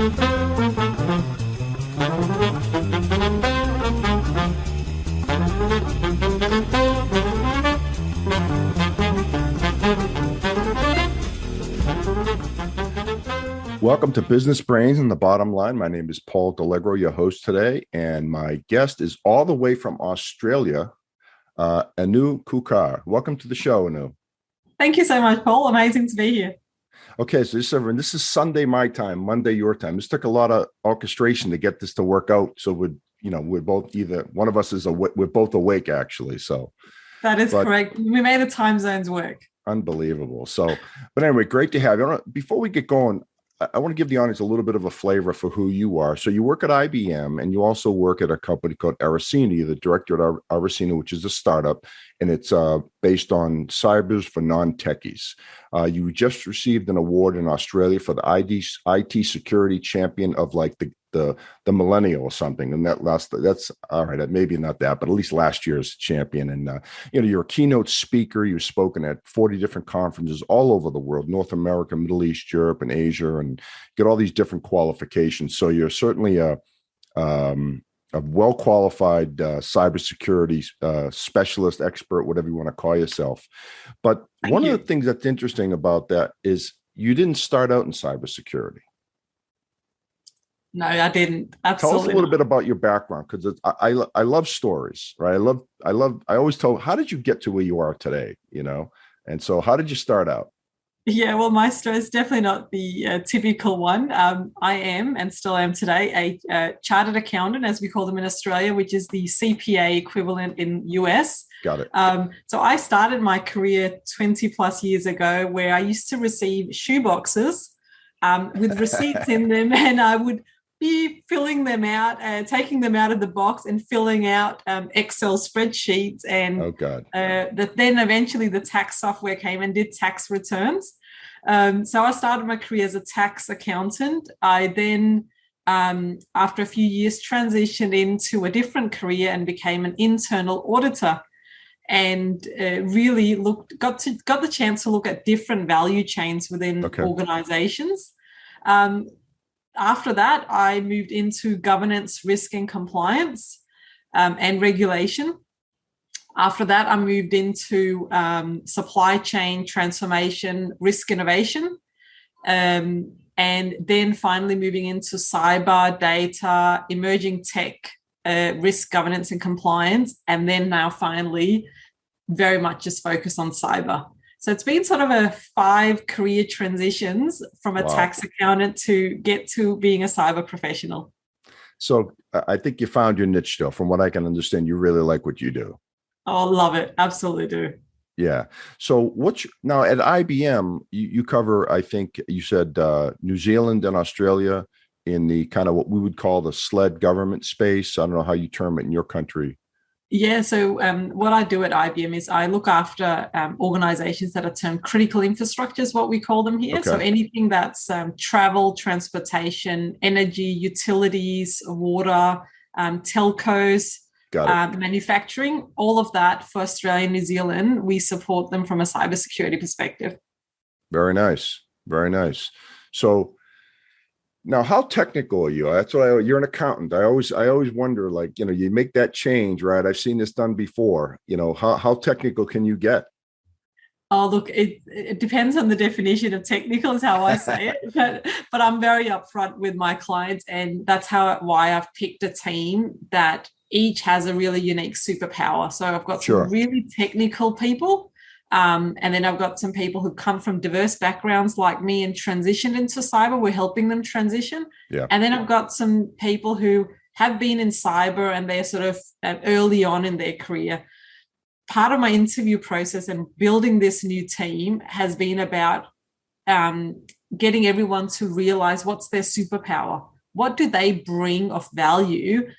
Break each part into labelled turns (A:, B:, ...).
A: Welcome to Business Brains and the Bottom Line. My name is Paul Delegro, your host today, and my guest is all the way from Australia, Anu Kukar. Welcome to the show, Anu.
B: Thank you so much, Paul. Amazing to be here.
A: Okay, so this is Sunday my time, Monday your time. This took a lot of orchestration to get this to work out. So we're both either one of us is we're both awake actually. So
B: that is correct. We made the time zones work.
A: Unbelievable. So, but anyway, great to have you. Before we get going, I want to give the audience a little bit of a flavor for who you are. So you work at IBM and you also work at a company called Aracena. You're the director at Aracena, which is a startup, and it's based on cybers for non-techies. You just received an award in Australia for the IT security champion of like the millennial or something. And that's all right. Maybe not that, but at least last year's champion. And, you're a keynote speaker. You've spoken at 40 different conferences all over the world, North America, Middle East, Europe, and Asia, and get all these different qualifications. So you're certainly a well-qualified cybersecurity specialist, expert, whatever you want to call yourself. But one of the things that's interesting about that is you didn't start out in cybersecurity.
B: No, I didn't. Absolutely.
A: Tell us a little bit about your background, because I love stories, right? I always tell, how did you get to where you are today? And so how did you start out?
B: Yeah, well, my story is definitely not the typical one. I am and still am today a chartered accountant, as we call them in Australia, which is the CPA equivalent in US.
A: Got it.
B: So I started my career 20 plus years ago, where I used to receive shoe boxes with receipts in them, and I would be filling them out, taking them out of the box and filling out Excel spreadsheets. And then eventually the tax software came and did tax returns. So I started my career as a tax accountant. I then, after a few years, transitioned into a different career and became an internal auditor, and really got the chance to look at different value chains within organizations. After that, I moved into governance, risk and compliance and regulation. After that, I moved into supply chain transformation, risk innovation, and then finally moving into cyber, data, emerging tech, risk governance and compliance, and then now finally very much just focused on cyber. So it's been sort of a 5 career transitions from a tax accountant to get to being a cyber professional.
A: So I think you found your niche still. From what I can understand, you really like what you do.
B: Oh, love it. Absolutely do.
A: Yeah. So now at IBM, you cover, I think you said New Zealand and Australia in the kind of what we would call the SLED government space. I don't know how you term it in your country.
B: Yeah, so what I do at IBM is I look after organizations that are termed critical infrastructure, is what we call them here. Okay. So anything that's travel, transportation, energy, utilities, water, telcos, manufacturing, all of that for Australia and New Zealand, we support them from a cybersecurity perspective.
A: Very nice. Very nice. So now, how technical are you? That's what you're an accountant. I always wonder, like, you make that change, right? I've seen this done before. How technical can you get?
B: Oh, look, it depends on the definition of technical is how I say it. But I'm very upfront with my clients, and that's why I've picked a team that each has a really unique superpower. So I've got some really technical people. And then I've got some people who come from diverse backgrounds like me and transitioned into cyber. We're helping them transition. Yeah. And then I've got some people who have been in cyber and they're sort of early on in their career. Part of my interview process and building this new team has been about getting everyone to realize what's their superpower. What do they bring of value?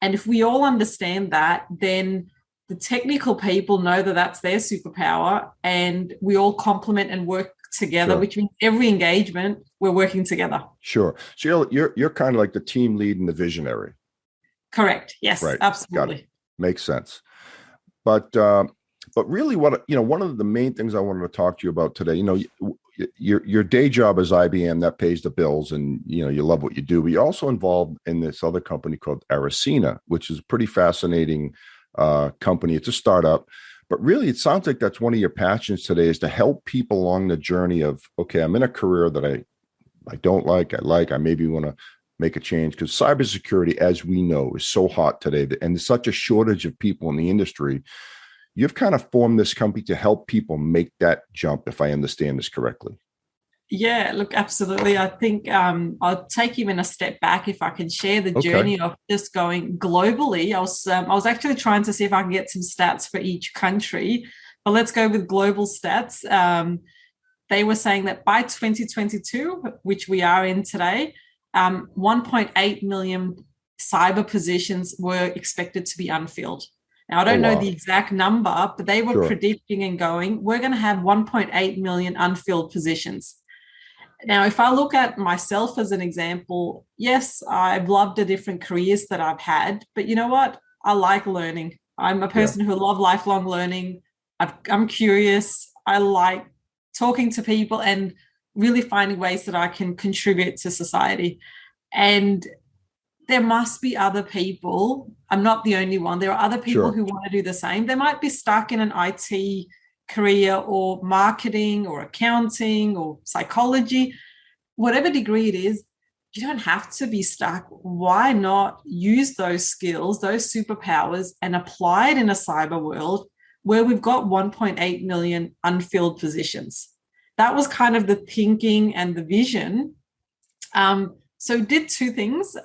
B: And if we all understand that, then the technical people know that that's their superpower, and we all complement and work together, which means every engagement we're working together.
A: Sure. So you're kind of like the team lead and the visionary.
B: Correct. Yes, right. Absolutely.
A: Got it. Makes sense. But really one of the main things I wanted to talk to you about today, your day job is IBM, that pays the bills, and you love what you do. But you're also involved in this other company called Aracena, which is a pretty fascinating company. It's a startup, but really it sounds like that's one of your passions today, is to help people along the journey of, okay, I'm in a career that I don't like, I maybe want to make a change, because cybersecurity, as we know, is so hot today, and there's such a shortage of people in the industry. You've kind of formed this company to help people make that jump, if I understand this correctly.
B: Yeah, look, absolutely. I think I'll take even a step back if I can share the journey of just going globally. I was actually trying to see if I can get some stats for each country, but let's go with global stats. They were saying that by 2022, which we are in today, 1.8 million cyber positions were expected to be unfilled. Now, I don't know the exact number, but they were predicting and going, we're going to have 1.8 million unfilled positions. Now, if I look at myself as an example, yes, I've loved the different careers that I've had, but you know what? I like learning. I'm a person who loves lifelong learning. I'm curious. I like talking to people and really finding ways that I can contribute to society. And there must be other people. I'm not the only one. There are other people who want to do the same. They might be stuck in an IT career or marketing or accounting or psychology, whatever degree it is. You don't have to be stuck. Why not use those skills, those superpowers, and apply it in a cyber world where we've got 1.8 million unfilled positions? That was kind of the thinking and the vision. So did two things.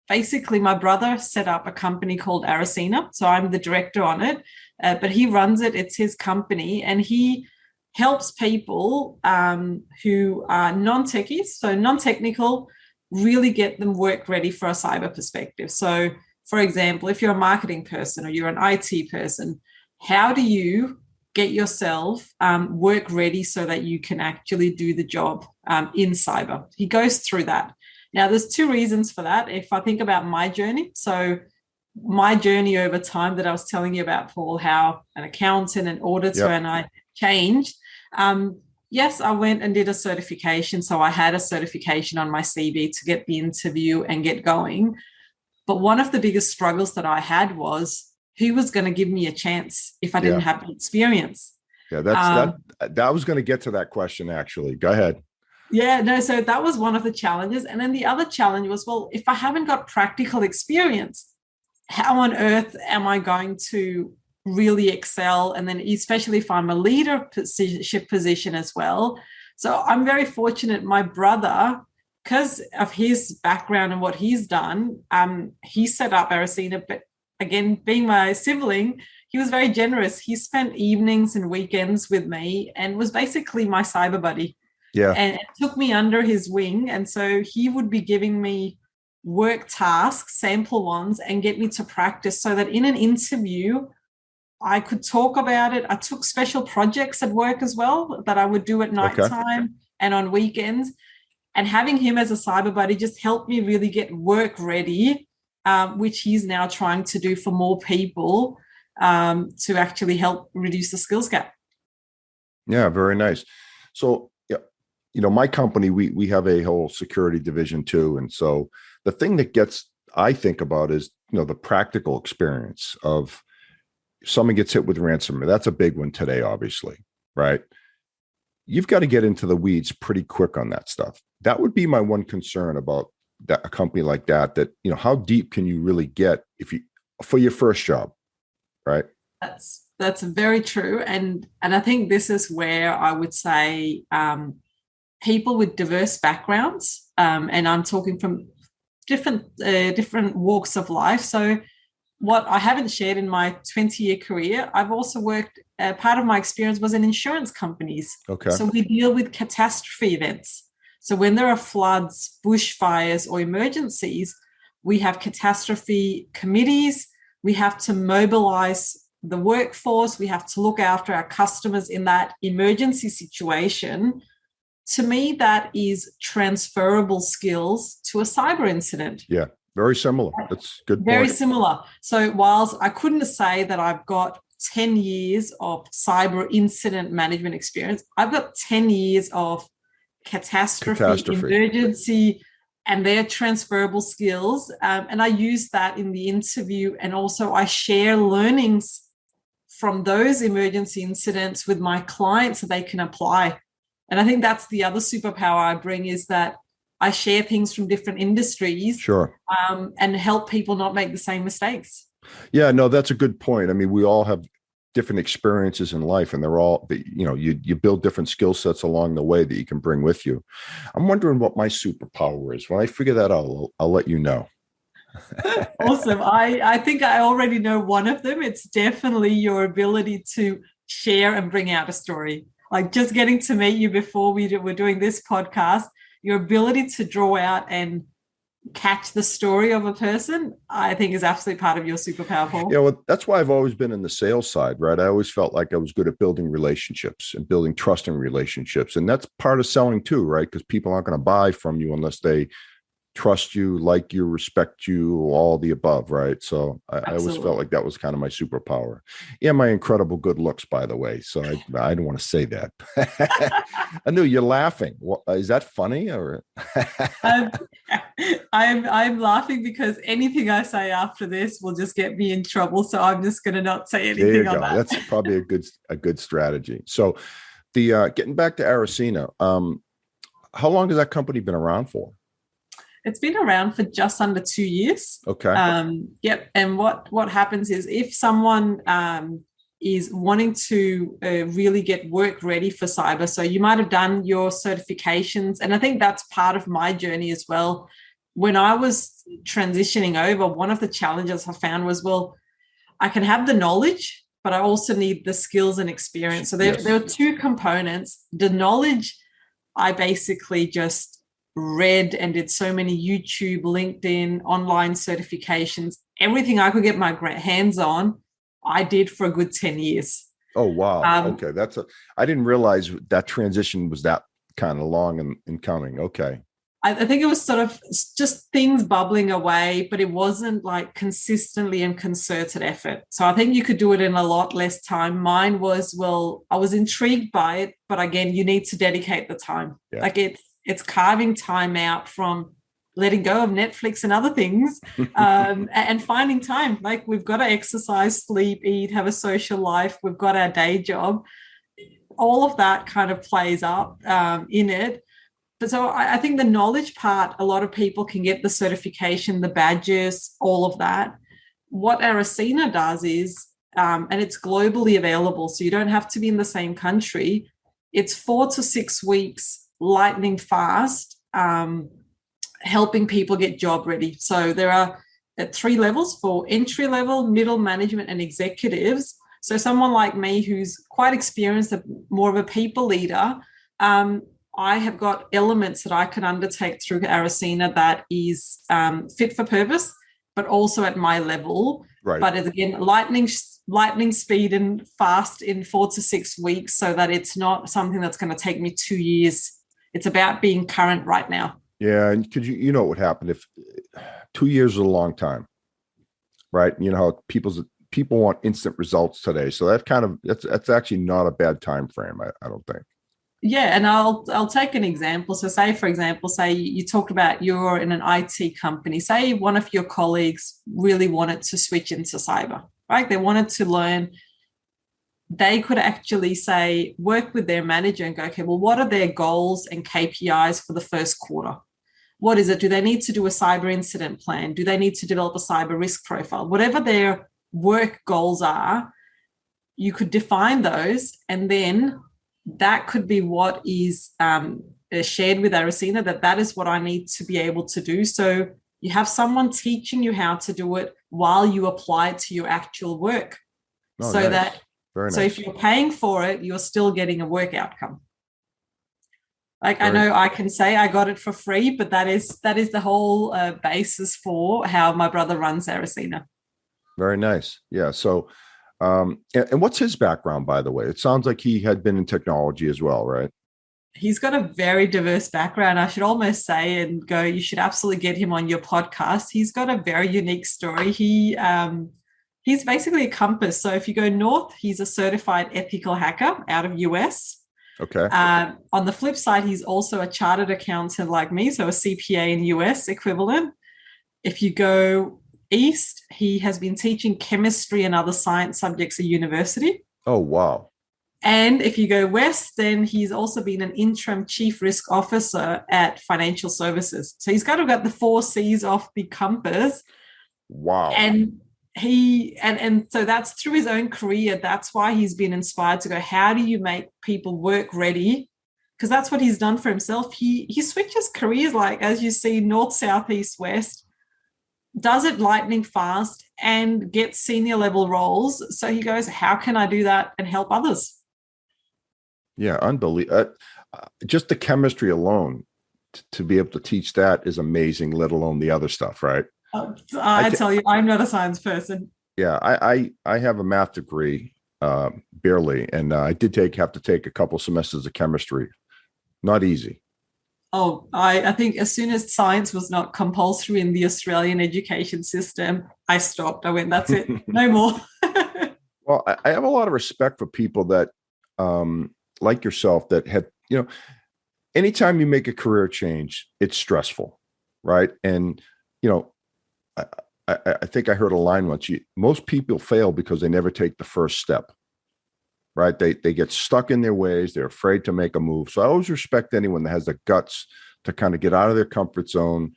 B: Basically, my brother set up a company called Aracena. So I'm the director on it, but he runs it. It's his company, and he helps people who are non-techies, so non-technical, really get them work ready for a cyber perspective. So, for example, if you're a marketing person or you're an IT person, how do you get yourself work ready so that you can actually do the job in cyber? He goes through that. Now, there's two reasons for that. If I think about my journey, so my journey over time that I was telling you about, Paul, how an accountant, an auditor, and I changed. Yes, I went and did a certification. So I had a certification on my CV to get the interview and get going. But one of the biggest struggles that I had was, who was going to give me a chance if I didn't have the experience? Yeah,
A: that was going to get to that question, actually. Go ahead.
B: Yeah, no, so that was one of the challenges. And then the other challenge was, well, if I haven't got practical experience, how on earth am I going to really excel? And then especially if I'm a leadership position as well. So I'm very fortunate. My brother, because of his background and what he's done, he set up Aracena, but again, being my sibling, he was very generous. He spent evenings and weekends with me and was basically my cyber buddy. Yeah. And took me under his wing. And so he would be giving me work tasks, sample ones, and get me to practice so that in an interview, I could talk about it. I took special projects at work as well that I would do at nighttime and on weekends. And having him as a cyber buddy just helped me really get work ready, which he's now trying to do for more people to actually help reduce the skills gap.
A: Yeah, very nice. So, my company, we have a whole security division too. And so the thing that I think about is, the practical experience of someone gets hit with ransomware. That's a big one today, obviously, right? You've got to get into the weeds pretty quick on that stuff. That would be my one concern about a company like that, how deep can you really get for your first job, right?
B: That's very true. And I think this is where I would say people with diverse backgrounds, and I'm talking from different walks of life. So what I haven't shared in my 20-year career, I've also worked, part of my experience was in insurance companies. Okay. So we deal with catastrophe events. So when there are floods, bushfires, or emergencies, we have catastrophe committees. We have to mobilize the workforce. We have to look after our customers in that emergency situation. To me, that is transferable skills to a cyber incident.
A: Yeah, very similar. That's good.
B: Very similar. So whilst I couldn't say that I've got 10 years of cyber incident management experience. I've got 10 years of catastrophe. Emergency, and their transferable skills. And I use that in the interview. And also I share learnings from those emergency incidents with my clients so they can apply. And I think that's the other superpower I bring, is that I share things from different industries.
A: Sure.
B: And help people not make the same mistakes.
A: Yeah, no, that's a good point. I mean, we all have different experiences in life, and they're all, you build different skill sets along the way that you can bring with you. I'm wondering what my superpower is. When I figure that out, I'll let you know.
B: Awesome. I think I already know one of them. It's definitely your ability to share and bring out a story. Like just getting to meet you before we were doing this podcast, your ability to draw out and catch the story of a person, I think is absolutely part of your superpower, Paul.
A: Yeah, well, that's why I've always been in the sales side, right? I always felt like I was good at building relationships and building trust in relationships. And that's part of selling too, right? Because people aren't going to buy from you unless they trust you, like you, respect you, all the above, right? So I always felt like that was kind of my superpower. Yeah, my incredible good looks, by the way. So I don't want to say that. Anu, you're laughing. Is that funny or?
B: I'm laughing because anything I say after this will just get me in trouble. So I'm just going to not say anything.
A: There you go.
B: That.
A: That's probably a good strategy. So the getting back to Aracena, how long has that company been around for?
B: It's been around for just under 2 years.
A: Okay.
B: Yep. And what happens is if someone is wanting to really get work ready for cyber, so you might have done your certifications, and I think that's part of my journey as well. When I was transitioning over, one of the challenges I found was, well, I can have the knowledge, but I also need the skills and experience. So there are two components. The knowledge, I basically just read and did so many YouTube, LinkedIn, online certifications, everything I could get my hands on, I did for a good 10 years.
A: Oh, wow. Okay. I didn't realize that transition was that kind of long in coming. Okay.
B: I think it was sort of just things bubbling away, but it wasn't like consistently and concerted effort. So I think you could do it in a lot less time. Mine was, well, I was intrigued by it, but again, you need to dedicate the time. Yeah. Like it's carving time out from letting go of Netflix and other things and finding time. Like we've got to exercise, sleep, eat, have a social life. We've got our day job. All of that kind of plays up in it. But so I think the knowledge part, a lot of people can get the certification, the badges, all of that. What Aracena does is, and it's globally available, so you don't have to be in the same country. It's 4 to 6 weeks, lightning fast, helping people get job ready. So there are 3 levels for entry level, middle management, and executives. So someone like me who's quite experienced, more of a people leader, I have got elements that I can undertake through Aracena that is fit for purpose, but also at my level.
A: Right.
B: But again, lightning speed and fast in 4 to 6 weeks, so that it's not something that's going to take me 2 years. It's about being current right now.
A: Yeah, and could you know what would happen if 2 years is a long time, right? You know how people want instant results today, so that's actually not a bad time frame. I don't think.
B: Yeah, and I'll take an example. So say, for example, say you talked about you're in an IT company. Say one of your colleagues really wanted to switch into cyber, right? They wanted to learn. They could actually say, work with their manager and go, okay, well, what are their goals and KPIs for the first quarter? What is it? Do they need to do a cyber incident plan? Do they need to develop a cyber risk profile? Whatever their work goals are, you could define those, and then that could be what is shared with Aracena, that is what I need to be able to do. So you have someone teaching you how to do it while you apply it to your actual work.
A: Oh,
B: so
A: nice. Very
B: so
A: nice.
B: If you're paying for it, you're still getting a work outcome. Like I know I can say I got it for free, but that is the whole basis for how my brother runs Aracena.
A: Very nice. Yeah. So, and what's his background, by the way? It sounds like he had been in technology as well, right?
B: He's got a very diverse background. I should almost say and go, you should absolutely get him on your podcast. He's got a very unique story. He He's basically a compass. So if you go north, he's a certified ethical hacker out of US.
A: Okay.
B: On the flip side, he's also a chartered accountant like me, so a CPA in US equivalent. If you go east, he has been teaching chemistry and other science subjects at university.
A: Oh, wow.
B: And if you go west, then he's also been an interim chief risk officer at financial services. So he's kind of got the four C's off the compass.
A: Wow.
B: And so that's through his own career. That's why he's been inspired to go, how do you make people work ready? Because that's what he's done for himself. He switches careers, like, as you see, north, south, east, west, does it lightning fast and gets senior level roles. So he goes, how can I do that and help others?
A: Yeah, unbelievable. Just the chemistry alone, to be able to teach that is amazing, let alone the other stuff, right?
B: I tell you, I'm not a science person.
A: Yeah, I have a math degree, barely, and I did have to take a couple semesters of chemistry. Not easy.
B: Oh, I think as soon as science was not compulsory in the Australian education system, I stopped. I went, that's it, no more.
A: Well, I have a lot of respect for people that, like yourself, that had, anytime you make a career change, it's stressful, right? And, I think I heard a line once, most people fail because they never take the first step, right? They get stuck in their ways. They're afraid to make a move. So I always respect anyone that has the guts to kind of get out of their comfort zone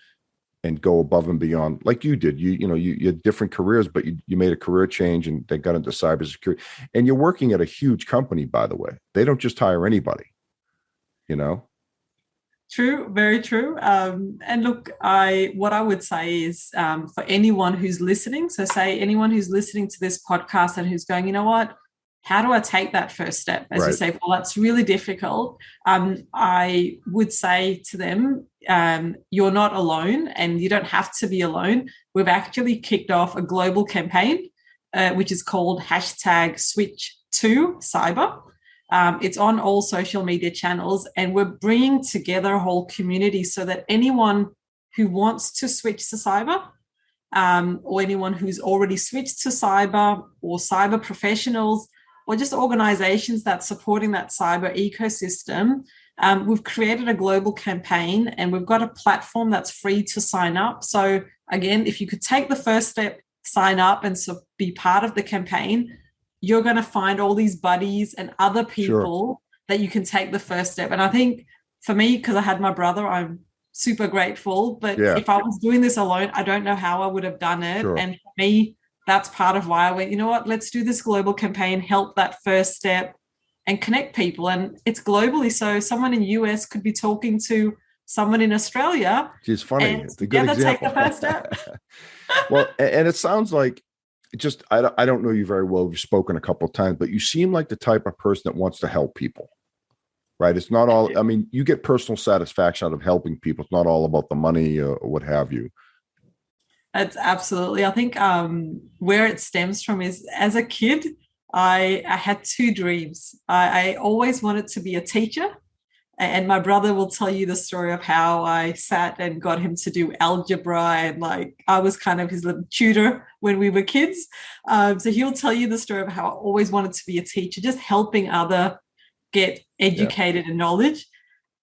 A: and go above and beyond, like you did. You had different careers, but you made a career change and they got into cybersecurity. And you're working at a huge company, by the way. They don't just hire anybody,
B: True, very true. And look, what I would say is, for anyone who's listening, so say anyone who's listening to this podcast and who's going, you know what, how do I take that first step? As you say, well, that's really difficult. I would say to them, you're not alone and you don't have to be alone. We've actually kicked off a global campaign, which is called #Switch2Cyber. It's on all social media channels, and we're bringing together a whole community so that anyone who wants to switch to cyber, or anyone who's already switched to cyber, or cyber professionals, or just organizations that's supporting that cyber ecosystem, we've created a global campaign and we've got a platform that's free to sign up. So again, if you could take the first step, sign up and be part of the campaign, you're going to find all these buddies and other people that you can take the first step. And I think for me, because I had my brother, I'm super grateful. But if I was doing this alone, I don't know how I would have done it. And for me, that's part of why I went, you know what, let's do this global campaign, help that first step and connect people. And it's globally. So someone in US could be talking to someone in Australia.
A: It's funny. It's a good example.
B: Take the first step.
A: Well, and it sounds like, I don't know you very well. We've spoken a couple of times, but you seem like the type of person that wants to help people, right? It's not all, I mean, you get personal satisfaction out of helping people. It's not all about the money or what have you.
B: It's absolutely. I think where it stems from is, as a kid, I had two dreams. I always wanted to be a teacher. And my brother will tell you the story of how I sat and got him to do algebra, and I was kind of his little tutor when we were kids. So he'll tell you the story of how I always wanted to be a teacher, just helping other get educated and knowledge.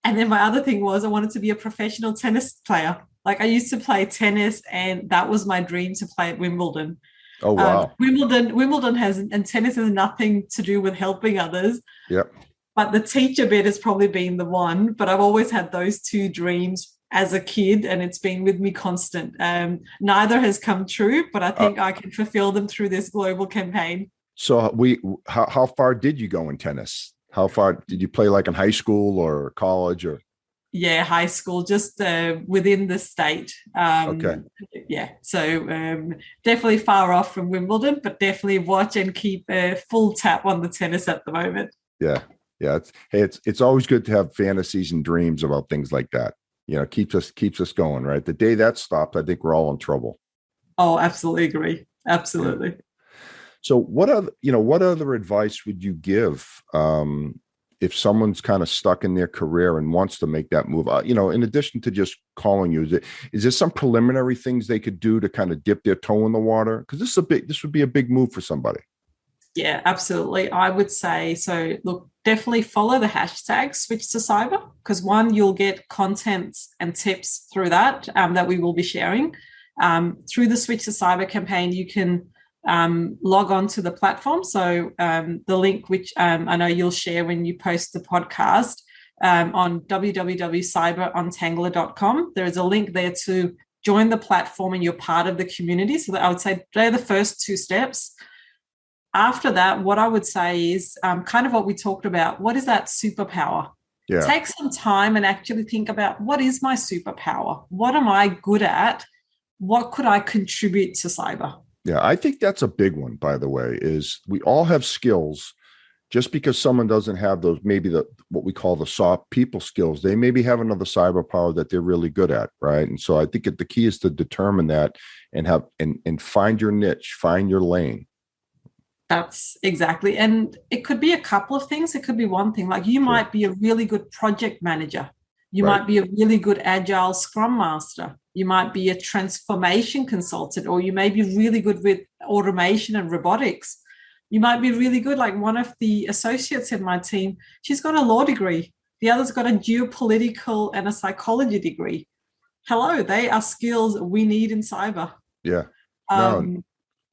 B: And then my other thing was I wanted to be a professional tennis player. I used to play tennis, and that was my dream, to play at Wimbledon.
A: Oh, wow.
B: Wimbledon and tennis has nothing to do with helping others.
A: Yep.
B: But the teacher bit has probably been the one. But I've always had those two dreams as a kid, and it's been with me constant. Neither has come true, but I think I can fulfill them through this global campaign.
A: So how far did you go in tennis? How far did you play, in high school or college or?
B: Yeah, high school, just within the state.
A: Okay.
B: Yeah, so definitely far off from Wimbledon, but definitely watch and keep a full tap on the tennis at the moment.
A: Yeah. Yeah. It's always good to have fantasies and dreams about things like that. Keeps us going, right? The day that stopped, I think we're all in trouble.
B: Oh, absolutely agree. Absolutely.
A: Yeah. So what other advice would you give if someone's kind of stuck in their career and wants to make that move, in addition to just calling you, is there some preliminary things they could do to kind of dip their toe in the water? Because this would be a big move for somebody.
B: Yeah, absolutely. I would say, so look, definitely follow the hashtag Switch2Cyber, because one, you'll get content and tips through that that we will be sharing. Through the Switch2Cyber campaign, you can log on to the platform. So the link, which I know you'll share when you post the podcast on www.cyberuntangler.com, there is a link there to join the platform and you're part of the community. So I would say they're the first two steps. After that, what I would say is kind of what we talked about. What is that superpower?
A: Yeah.
B: Take some time and actually think about, what is my superpower? What am I good at? What could I contribute to cyber?
A: Yeah, I think that's a big one, by the way, is we all have skills. Just because someone doesn't have those, maybe what we call the soft people skills, they maybe have another cyber power that they're really good at, right? And so I think the key is to determine that and find your niche, find your lane.
B: That's exactly. And it could be a couple of things. It could be one thing. Like you might be a really good project manager. You might be a really good agile scrum master. You might be a transformation consultant, or you may be really good with automation and robotics. You might be really good. Like one of the associates in my team, she's got a law degree. The other's got a geopolitical and a psychology degree. Hello, they are skills we need in cyber.
A: Yeah.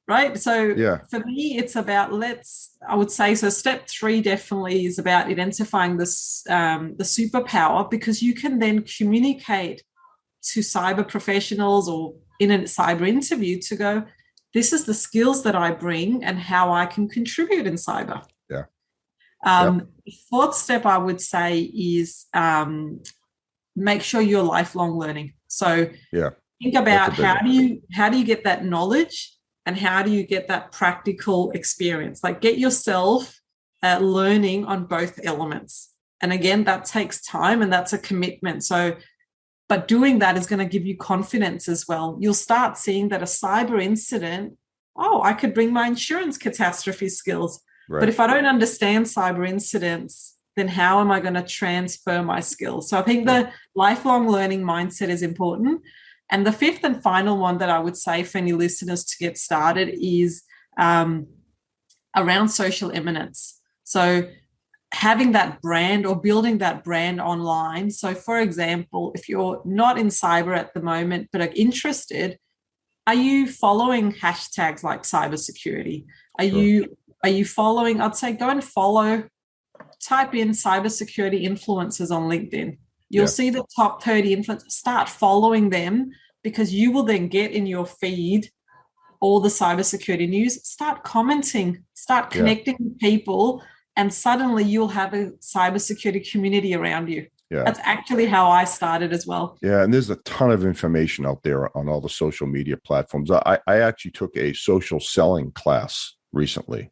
B: Right. So for me, it's about I would say, so step 3 definitely is about identifying this, the superpower, because you can then communicate to cyber professionals or in a cyber interview to go, this is the skills that I bring and how I can contribute in cyber.
A: Yeah.
B: The fourth step I would say is make sure you're lifelong learning. So think about how do you get that knowledge and how do you get that practical experience? Like get yourself learning on both elements. And again, that takes time and that's a commitment. So, but doing that is going to give you confidence as well. You'll start seeing that a cyber incident, I could bring my insurance catastrophe skills. Right. But if I don't understand cyber incidents, then how am I going to transfer my skills? So I think the lifelong learning mindset is important. And the fifth and final one that I would say for any listeners to get started is around social eminence. So having that brand or building that brand online. So for example, if you're not in cyber at the moment but are interested, are you following hashtags like cybersecurity? Are you following? I'd say go and type in cybersecurity influencers on LinkedIn. You'll see the top 30 influencers. Start following them, because you will then get in your feed all the cybersecurity news. Start commenting, start connecting with people, and suddenly you'll have a cybersecurity community around you. Yeah. That's actually how I started as well.
A: Yeah, and there's a ton of information out there on all the social media platforms. I actually took a social selling class recently.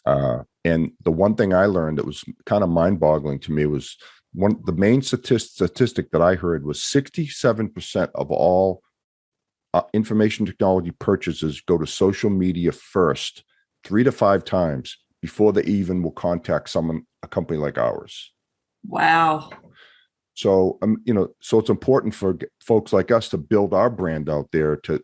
A: And the one thing I learned that was kind of mind-boggling to me was the main statistic that I heard was 67% of all information technology purchases go to social media first, 3 to 5 times before they even will contact a company like ours.
B: Wow.
A: So, so it's important for folks like us to build our brand out there to,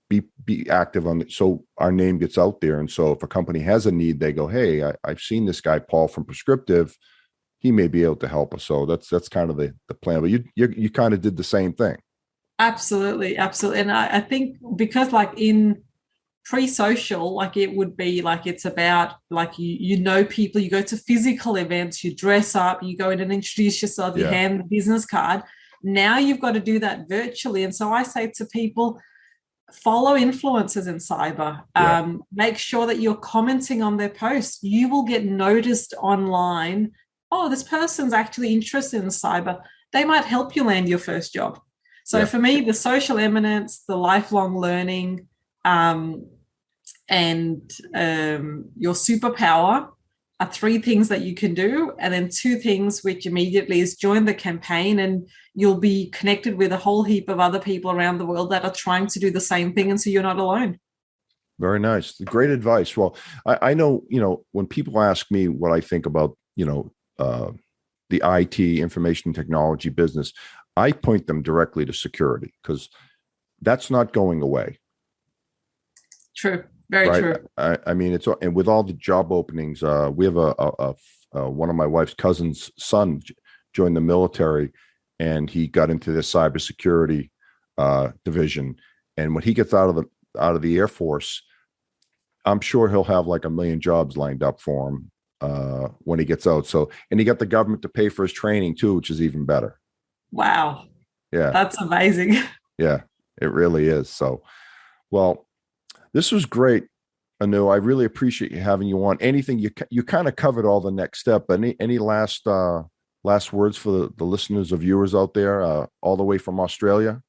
A: be active on it, so our name gets out there. And so if a company has a need, they go, hey, I've seen this guy, Paul from Prescriptive. He may be able to help us. So that's kind of the plan. But you kind of did the same thing.
B: Absolutely. And I think because like in pre-social, like it would be like it's about like you know people, you go to physical events, you dress up, you go in and introduce yourself, you hand the business card. Now you've got to do that virtually. And so I say to people, follow influencers in cyber. Make sure that you're commenting on their posts. You will get noticed online. Oh, this person's actually interested in cyber. They might help you land your first job. So for me, the social eminence, the lifelong learning, and your superpower are 3 things that you can do. And then 2 things which immediately is join the campaign, and you'll be connected with a whole heap of other people around the world that are trying to do the same thing. And so you're not alone.
A: Very nice. Great advice. Well, I know, when people ask me what I think about, the IT, information technology business, I point them directly to security because that's not going away.
B: True. Very
A: right?
B: true.
A: I mean, it's, and with all the job openings, we have one of my wife's cousin's son joined the military, and he got into the cybersecurity division. And when he gets out of the Air Force, I'm sure he'll have like 1 million jobs lined up for him when he gets out. So, and he got the government to pay for his training too, which is even better.
B: Wow.
A: Yeah.
B: That's amazing.
A: Yeah, it really is. So, well, this was great, Anu. I really appreciate you having you on. Anything you kind of covered all the next step. Any last words for the listeners or viewers out there, all the way from Australia?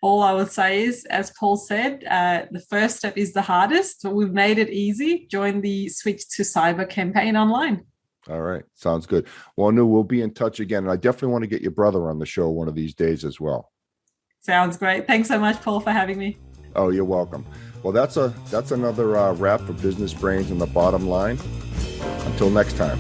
B: All I would say is, as Paul said, the first step is the hardest, but we've made it easy. Join the Switch2Cyber campaign online.
A: All right. Sounds good. Well, Anu, we'll be in touch again. And I definitely want to get your brother on the show one of these days as well.
B: Sounds great. Thanks so much, Paul, for having me.
A: Oh, you're welcome. Well, that's another wrap for Business Brains and the Bottom Line. Until next time.